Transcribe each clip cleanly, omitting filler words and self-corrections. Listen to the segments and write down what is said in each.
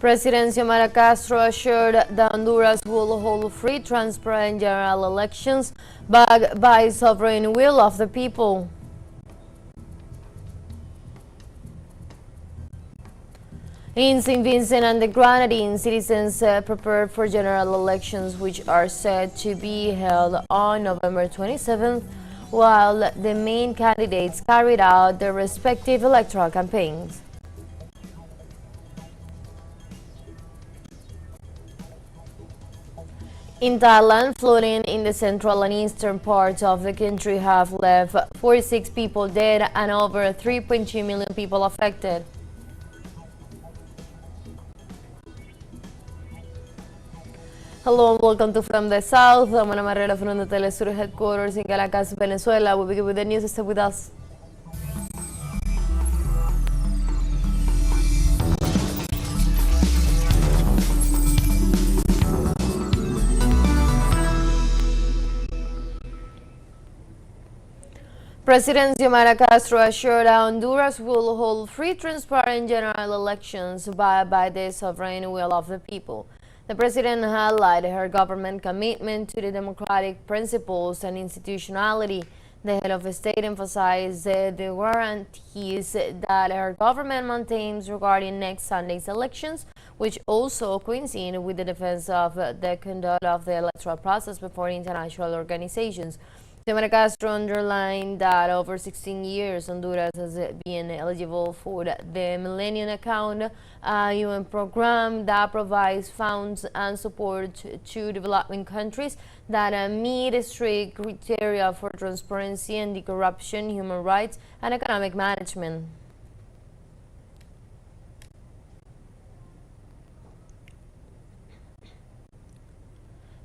President Xiomara Castro assured that Honduras will hold free, transparent general elections backed by sovereign will of the people. In St. Vincent and the Grenadines, citizens prepared for general elections which are set to be held on November 27th, while the main candidates carried out their respective electoral campaigns. In Thailand, flooding in the central and eastern parts of the country have left 46 people dead and over 3.2 million people affected. Hello and welcome to From the South. I'm Ana Marrero from the teleSUR headquarters in Caracas, Venezuela. We begin with the news. Stay with us. President Xiomara Castro assured that Honduras will hold free, transparent general elections by the sovereign will of the people. The president highlighted her government commitment to the democratic principles and institutionality. The head of state emphasized the guarantees that her government maintains regarding next Sunday's elections, which also coincide with the defense of the conduct of the electoral process before international organizations. Xiomara Castro underlined that over 16 years, Honduras has been eligible for the Millennium Account, a UN program that provides funds and support to developing countries that meet strict criteria for transparency, anti-corruption, human rights, and economic management.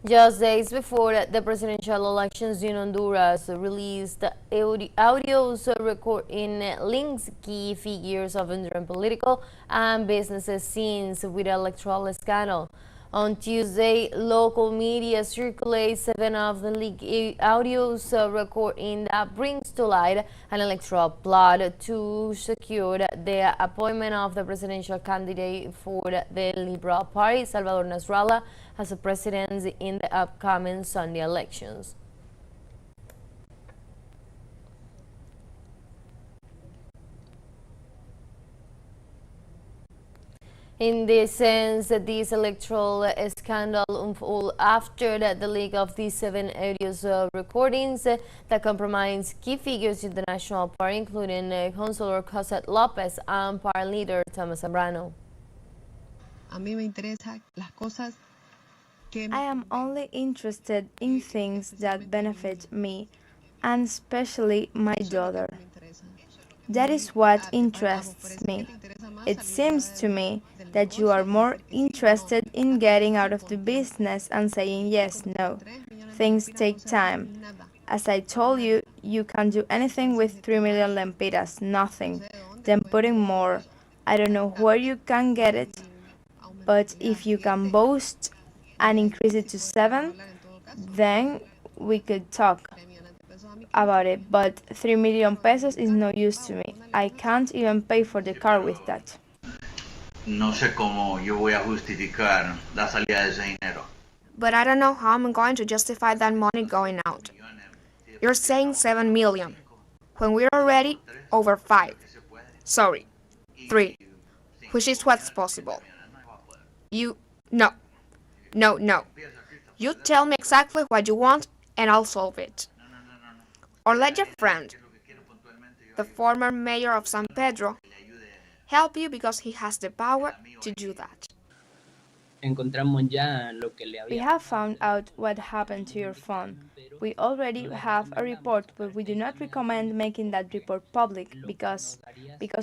Just days before the presidential elections in Honduras released audios recording links key figures of Honduran political and business scenes with electoral scandal. On Tuesday, local media circulated 7 of the leaked audios recording that brings to light an electoral plot to secure the appointment of the presidential candidate for the Liberal Party, Salvador Nasrallah, as a president in the upcoming Sunday elections. In this sense, this electoral scandal unfolded after the leak of these 7 audio recordings that compromise key figures in the National Party, including Councilor Cosette Lopez and party leader Thomas Zambrano. I am only interested in things that benefit me, and especially my daughter. That is what interests me. It seems to me that you are more interested in getting out of the business and saying yes, no. Things take time. As I told you, you can't do anything with 3 million lempiras, nothing. Then putting more. I don't know where you can get it, but if you can boast and increase it to 7, then we could talk about it, but 3 million pesos is no use to me. I can't even pay for the car with that. No sé cómo yo voy a justificar la salida de ese dinero. But I don't know how I'm going to justify that money going out. You're saying 7 million, when we're already over 5. Sorry, 3, which is what's possible. No. You tell me exactly what you want and I'll solve it. Or let your friend, the former mayor of San Pedro, help you because he has the power to do that. We have found out what happened to your phone. We already have a report, but we do not recommend making that report public because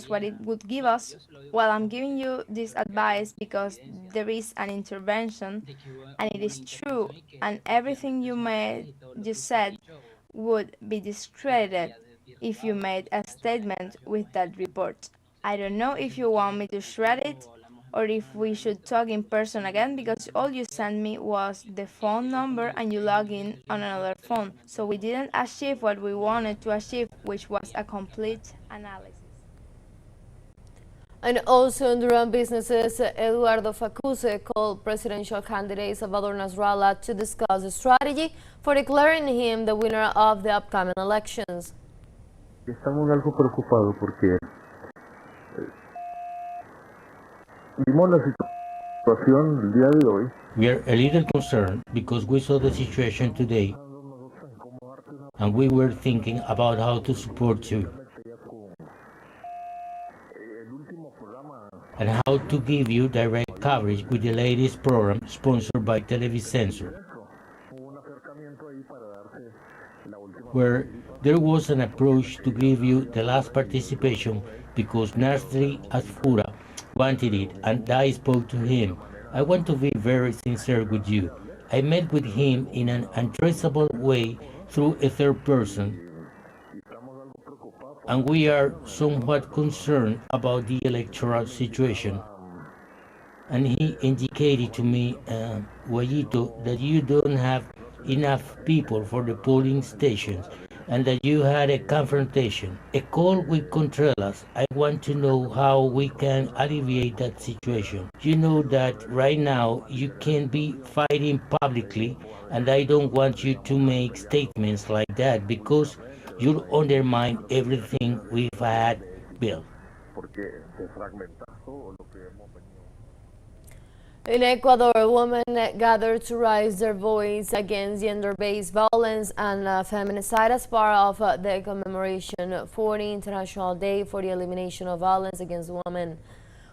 what it would give us, well, I'm giving you this advice because there is an intervention and it is true, and everything you said would be discredited if you made a statement with that report. I don't know if you want me to shred it or if we should talk in person again, because all you sent me was the phone number and you log in on another phone. So we didn't achieve what we wanted to achieve, which was a complete analysis. And also Honduran businesses, Eduardo Facuse called presidential candidate Salvador Nasrallah to discuss a strategy for declaring him the winner of the upcoming elections. Estamos algo preocupados porque vimos la situación el día de hoy. We are a little concerned because we saw the situation today and we were thinking about how to support you and how to give you direct coverage with the latest program sponsored by teleSUR, where there was an approach to give you the last participation because Nasri Asfura wanted it and I spoke to him. I want to be very sincere with you. I met with him in an untraceable way through a third person, and we are somewhat concerned about the electoral situation. And he indicated to me, Guayito, that you don't have enough people for the polling stations and that you had a confrontation, a call with Contreras. I want to know how we can alleviate that situation. You know that right now you can be fighting publicly, and I don't want you to make statements like that because you'll undermine everything we've had built. In Ecuador, women gathered to raise their voice against gender-based violence and feminicide as part of the commemoration for the International Day for the Elimination of Violence Against Women.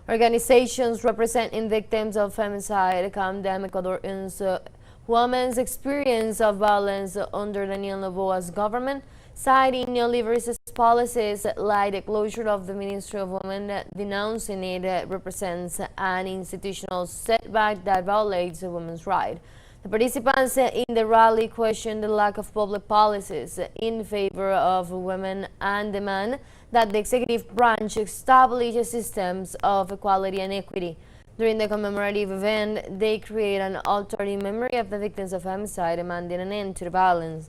Organizations representing victims of femicide condemn Ecuadorians' women's experience of violence under Daniel Noboa's government, citing neoliberalist policies like the closure of the Ministry of Women, denouncing it represents an institutional setback that violates women's rights. The participants in the rally questioned the lack of public policies in favor of women and demand that the executive branch establish systems of equality and equity. During the commemorative event, they create an altar in memory of the victims of femicide, demanding an end to the violence.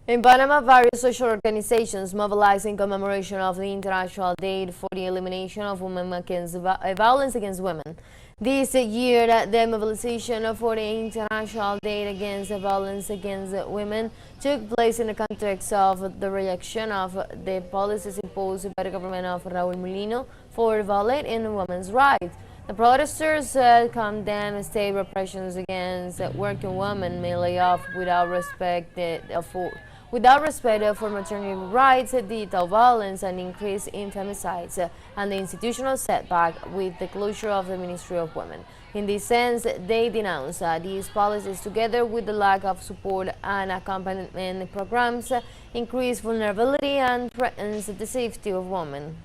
In Panama, various social organizations mobilized in commemoration of the International Day for the Elimination of Violence Against Women. This year, the mobilization for the International Day against Violence Against Women took place in the context of the rejection of the policies imposed by the government of Raúl Mulino for violating women's rights. The protesters condemn state repressions against working women, may lay off without respect for maternity rights, digital violence, and increase in femicides, and the institutional setback with the closure of the Ministry of Women. In this sense, they denounce these policies together with the lack of support and accompaniment programs, increase vulnerability, and threatens the safety of women.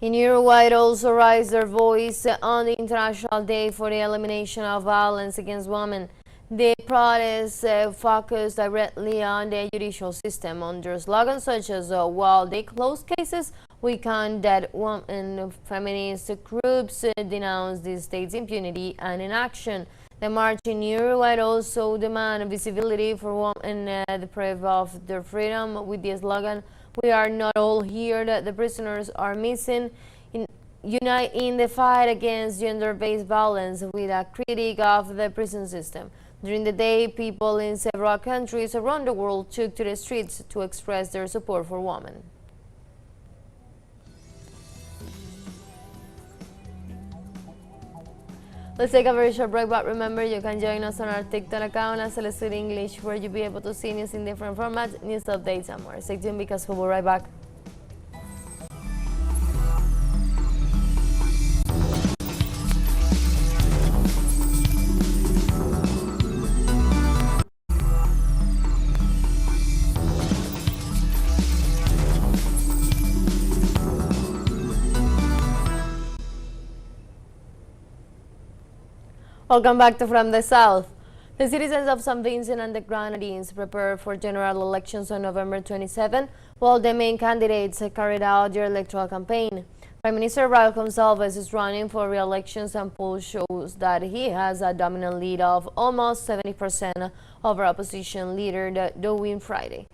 In Uruguay, it also raised their voice on the International Day for the Elimination of Violence Against Women. The protests focused directly on the judicial system under slogans such as while they close cases, we count that women. Feminist groups denounce the state's impunity and inaction. The march in Uruguay also demand visibility for women deprived of their freedom with the slogan, we are not all here, that the prisoners are missing. Unite in the fight against gender-based violence with a critique of the prison system. During the day, people in several countries around the world took to the streets to express their support for women. Let's take a very short break, but remember you can join us on our TikTok account at teleSUR English, where you'll be able to see news in different formats, news updates, and more. Stay tuned because we'll be right back. Welcome back to From the South. The citizens of St. Vincent and the Grenadines prepare for general elections on November 27, while the main candidates carried out their electoral campaign. Prime Minister Raul Gonsalves is running for re-election, and polls shows that he has a dominant lead of almost 70% over opposition leader Doe Friday.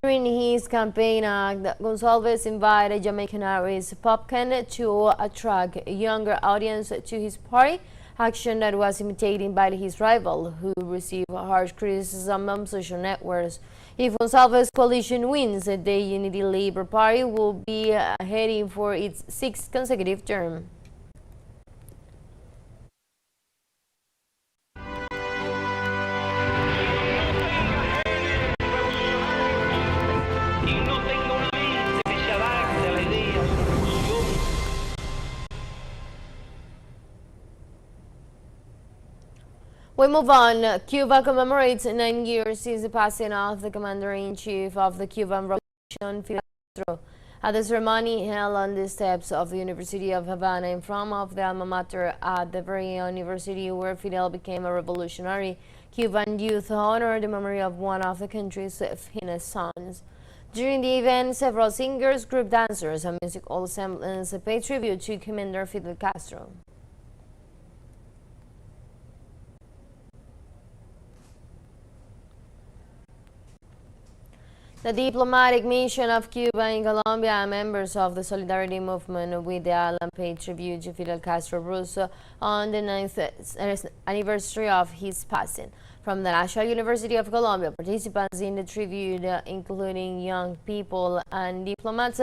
During his campaign act, Gonsalves invited Jamaican artist Popcan to attract a younger audience to his party, action that was imitated by his rival, who received harsh criticism on social networks. If Gonsalves' coalition wins, the Unity Labour Party will be heading for its sixth consecutive term. We move on. Cuba commemorates 9 years since the passing of the Commander-in-Chief of the Cuban Revolution, Fidel Castro. At the ceremony held on the steps of the University of Havana in front of the alma mater at the very university where Fidel became a revolutionary, Cuban youth honored the memory of one of the country's finest sons. During the event, several singers, group dancers, and musical assemblies paid tribute to Commander Fidel Castro. The diplomatic mission of Cuba in Colombia and members of the Solidarity Movement with the island paid tribute to Fidel Castro Russo on the 9th anniversary of his passing. From the National University of Colombia, participants in the tribute, including young people and diplomats,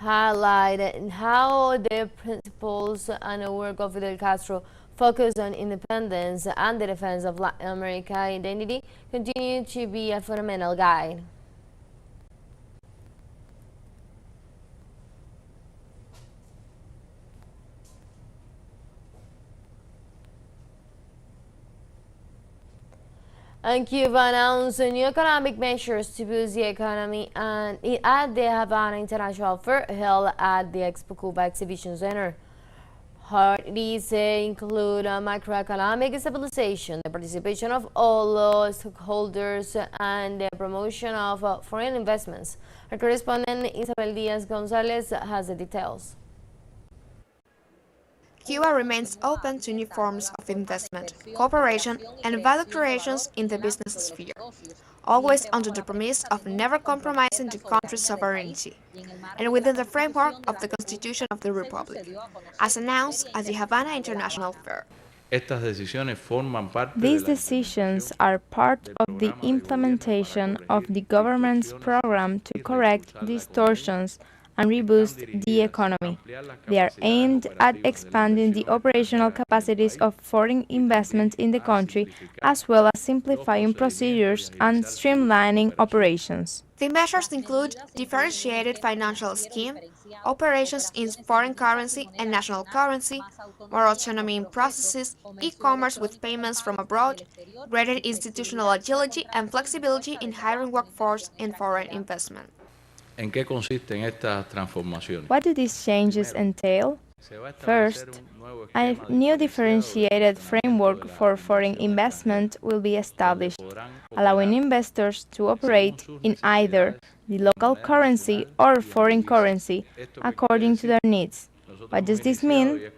highlighted how the principles and work of Fidel Castro focused on independence and the defense of Latin American identity continue to be a fundamental guide. And Cuba announced new economic measures to boost the economy and at the Havana International Fair held at the Expo Cuba Exhibition Center. These include macroeconomic stabilization, the participation of all stakeholders, and the promotion of foreign investments. Our correspondent Isabel Diaz-Gonzalez has the details. Cuba remains open to new forms of investment, cooperation, and value creations in the business sphere, always under the premise of never compromising the country's sovereignty, and within the framework of the Constitution of the Republic, as announced at the Havana International Fair. These decisions are part of the implementation of the government's program to correct distortions and reboost the economy. They are aimed at expanding the operational capacities of foreign investment in the country, as well as simplifying procedures and streamlining operations. The measures include differentiated financial scheme, operations in foreign currency and national currency, more autonomy in processes, e-commerce with payments from abroad, greater institutional agility and flexibility in hiring workforce and foreign investment. What do these changes entail? First, a new differentiated framework for foreign investment will be established, allowing investors to operate in either the local currency or foreign currency according to their needs. What does this mean?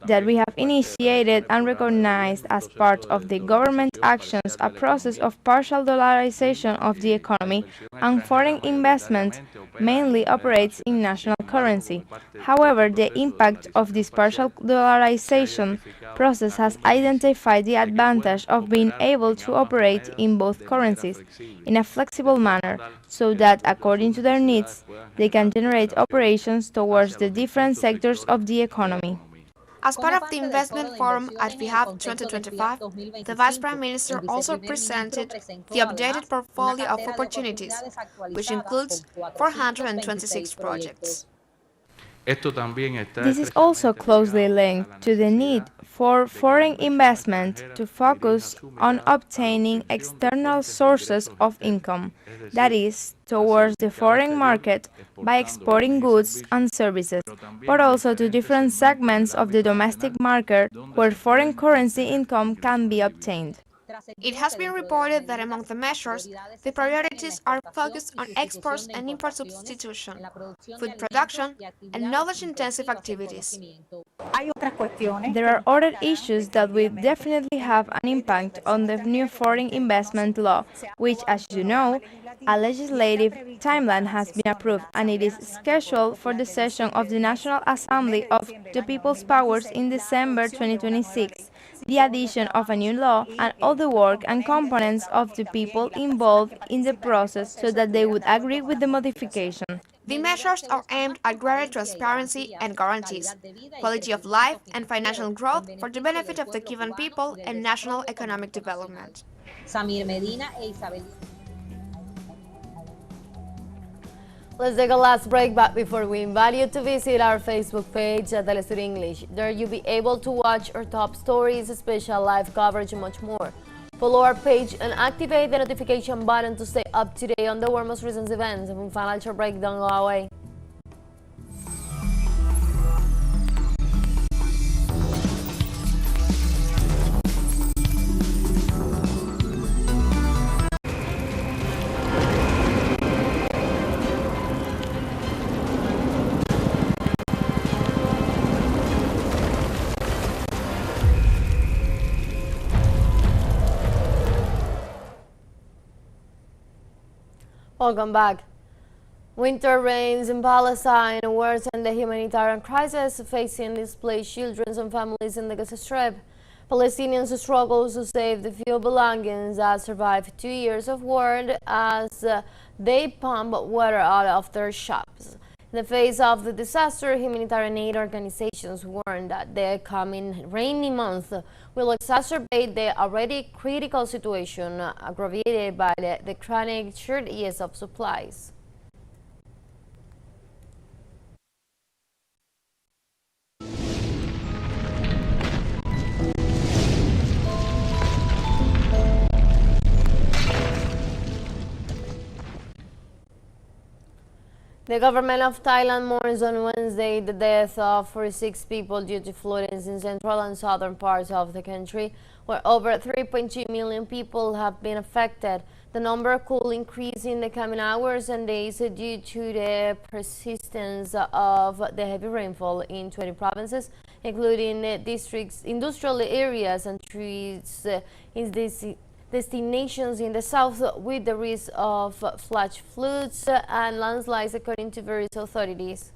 That we have initiated and recognized as part of the government actions a process of partial dollarization of the economy, and foreign investment mainly operates in national currency. However, the impact of this partial dollarization process has identified the advantage of being able to operate in both currencies in a flexible manner, so that according to their needs, they can generate operations towards the different sectors of the economy. As part of the investment forum at VHAV 2025, the Vice Prime Minister also presented the updated portfolio of opportunities, which includes 426 projects. This is also closely linked to the need for foreign investment to focus on obtaining external sources of income, that is, towards the foreign market by exporting goods and services, but also to different segments of the domestic market where foreign currency income can be obtained. It has been reported that among the measures, the priorities are focused on exports and import substitution, food production, and knowledge-intensive activities. There are other issues that will definitely have an impact on the new foreign investment law, which, as you know, a legislative timeline has been approved and it is scheduled for the session of the National Assembly of the People's Powers in December 2026. The addition of a new law and all the work and components of the people involved in the process so that they would agree with the modification. The measures are aimed at greater transparency and guarantees, quality of life and financial growth for the benefit of the given people and national economic development. Let's take a last break, but before we invite you to visit our Facebook page, teleSUR English. There you'll be able to watch our top stories, special live coverage, and much more. Follow our page and activate the notification button to stay up to date on the world's most recent events. And final short break, don't go away. Welcome back. Winter rains in Palestine worsen the humanitarian crisis facing displaced children and families in the Gaza Strip. Palestinians struggle to save the few belongings that survived 2 years of war as they pump water out of their shops. In the face of the disaster, humanitarian aid organizations warn that the coming rainy month will exacerbate the already critical situation aggravated by the chronic shortages of supplies. The government of Thailand mourns on Wednesday the death of 46 people due to floodings in central and southern parts of the country, where over 3.2 million people have been affected. The number could increase in the coming hours and days due to the persistence of the heavy rainfall in 20 provinces, including districts, industrial areas, and trees in this destinations in the south, with the risk of flash floods and landslides, according to various authorities.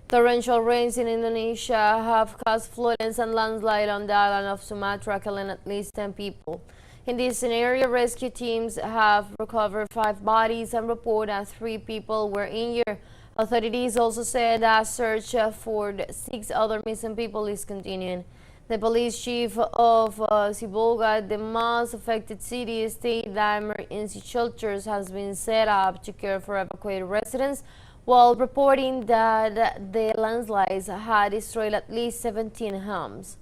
Torrential rains in Indonesia have caused floods and landslides on the island of Sumatra, killing at least 10 people. In this scenario, rescue teams have recovered 5 bodies and report that 3 people were injured. Authorities also said that search for 6 other missing people is continuing. The police chief of Sibolga, the most affected city, stated that emergency shelters has been set up to care for evacuated residents, while reporting that the landslides had destroyed at least 17 homes.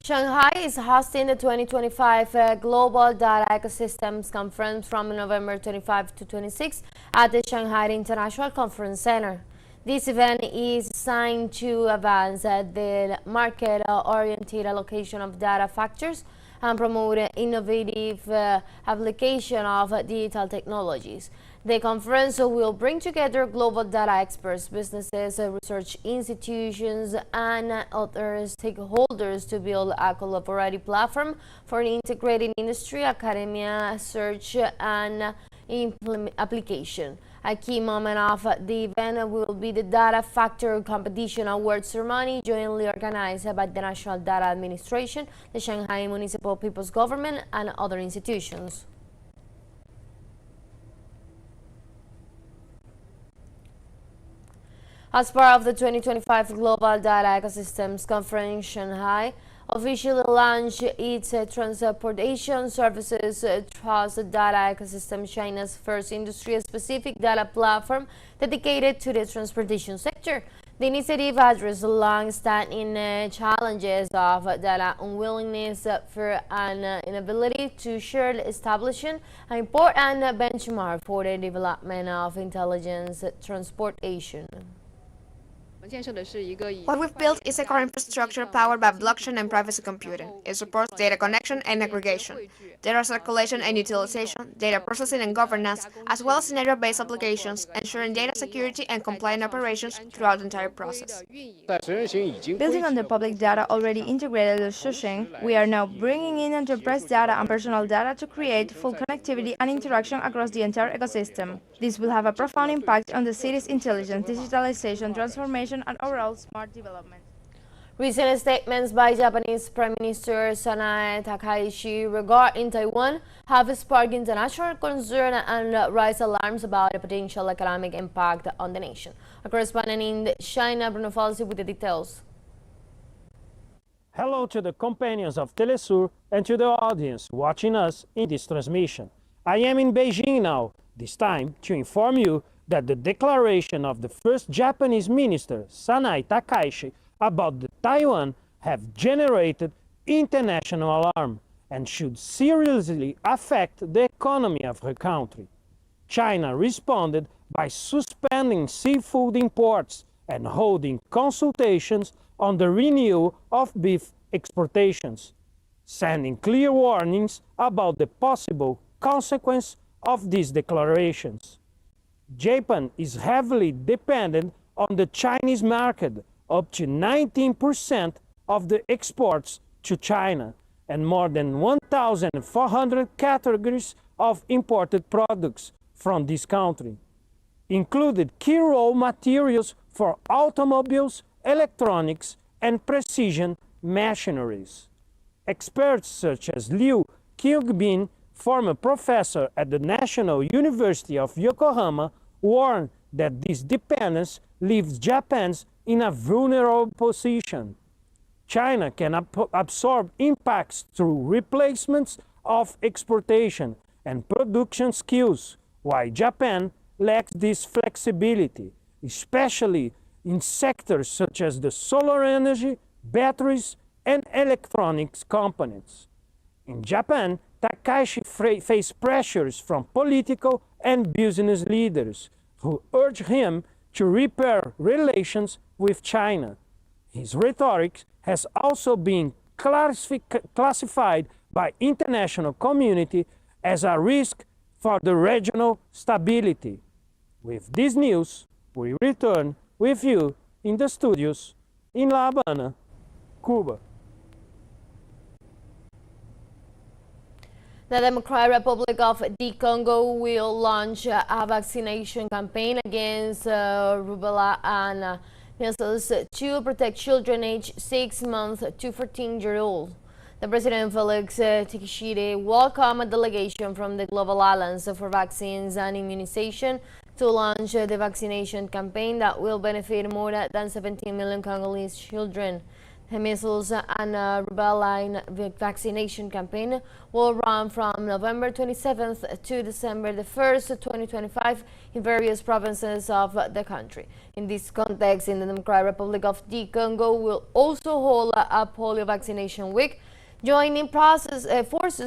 Shanghai is hosting the 2025 Global Data Ecosystems Conference from November 25 to 26 at the Shanghai International Conference Center. This event is designed to advance the market-oriented allocation of data factors and promote innovative application of digital technologies. The conference will bring together global data experts, businesses, research institutions, and other stakeholders to build a collaborative platform for an integrated industry, academia, research, and application. A key moment of the event will be the Data Factor Competition Award ceremony, jointly organized by the National Data Administration, the Shanghai Municipal People's Government, and other institutions. As part of the 2025 Global Data Ecosystems Conference, Shanghai officially launched its Transportation Services Trust Data Ecosystem, China's first industry-specific data platform dedicated to the transportation sector. The initiative addresses long-standing challenges of data unwillingness for an inability to share, establishing an important benchmark for the development of intelligence transportation. What we've built is a core infrastructure powered by blockchain and privacy computing. It supports data connection and aggregation, data circulation and utilization, data processing and governance, as well as scenario-based applications, ensuring data security and compliant operations throughout the entire process. Building on the public data already integrated with Shushing, we are now bringing in enterprise data and personal data to create full connectivity and interaction across the entire ecosystem. This will have a profound impact on the city's intelligence, digitalization, transformation, and overall smart development. Recent statements by Japanese Prime Minister Sanae Takaichi regarding Taiwan have sparked international concern and raised alarms about the potential economic impact on the nation. A correspondent in China, Bruno Falsi, with the details. Hello to the companions of teleSUR and to the audience watching us in this transmission. I am in Beijing now, this time to inform you that the declaration of the first Japanese minister, Sanae Takaichi, about the Taiwan have generated international alarm and should seriously affect the economy of her country. China responded by suspending seafood imports and holding consultations on the renewal of beef exportations, sending clear warnings about the possible consequence of these declarations. Japan is heavily dependent on the Chinese market, up to 19% of the exports to China, and more than 1,400 categories of imported products from this country, included key raw materials for automobiles, electronics, and precision machineries. Experts such as Liu Qingbin, former professor at the National University of Yokohama, warned that this dependence leaves Japan in a vulnerable position. China can absorb impacts through replacements of exportation and production skills, while Japan lacks this flexibility, especially in sectors such as the solar energy, batteries, and electronics components. In Japan, Takaichi faced pressures from political and business leaders who urged him to repair relations with China. His rhetoric has also been classified by international community as a risk for the regional stability. With this news, we return with you in the studios in La Habana, Cuba. The Democratic Republic of the Congo will launch a vaccination campaign against rubella and measles to protect children aged 6 months to 14-year-old. The President Felix Tshisekedi welcomed a delegation from the Global Alliance for Vaccines and Immunization to launch the vaccination campaign that will benefit more than 17 million Congolese children. The measles and rubella vaccination campaign will run from November 27th to December 1st, 2025 in various provinces of the country. In this context, in the Democratic Republic of the Congo will also hold a polio vaccination week, joining forces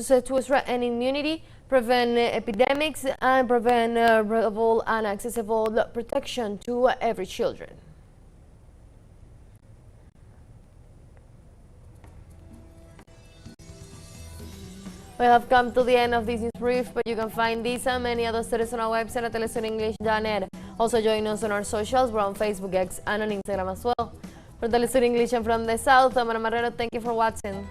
to strengthen immunity, prevent epidemics, and prevent reliable and accessible protection to every children. We have come to the end of this news brief, but you can find these and many other stories on our website at telesurenglish.net. Also join us on our socials. We're on Facebook, X, and on Instagram as well. For Telesur English and from the South, I'm Ana Marrero. Thank you for watching.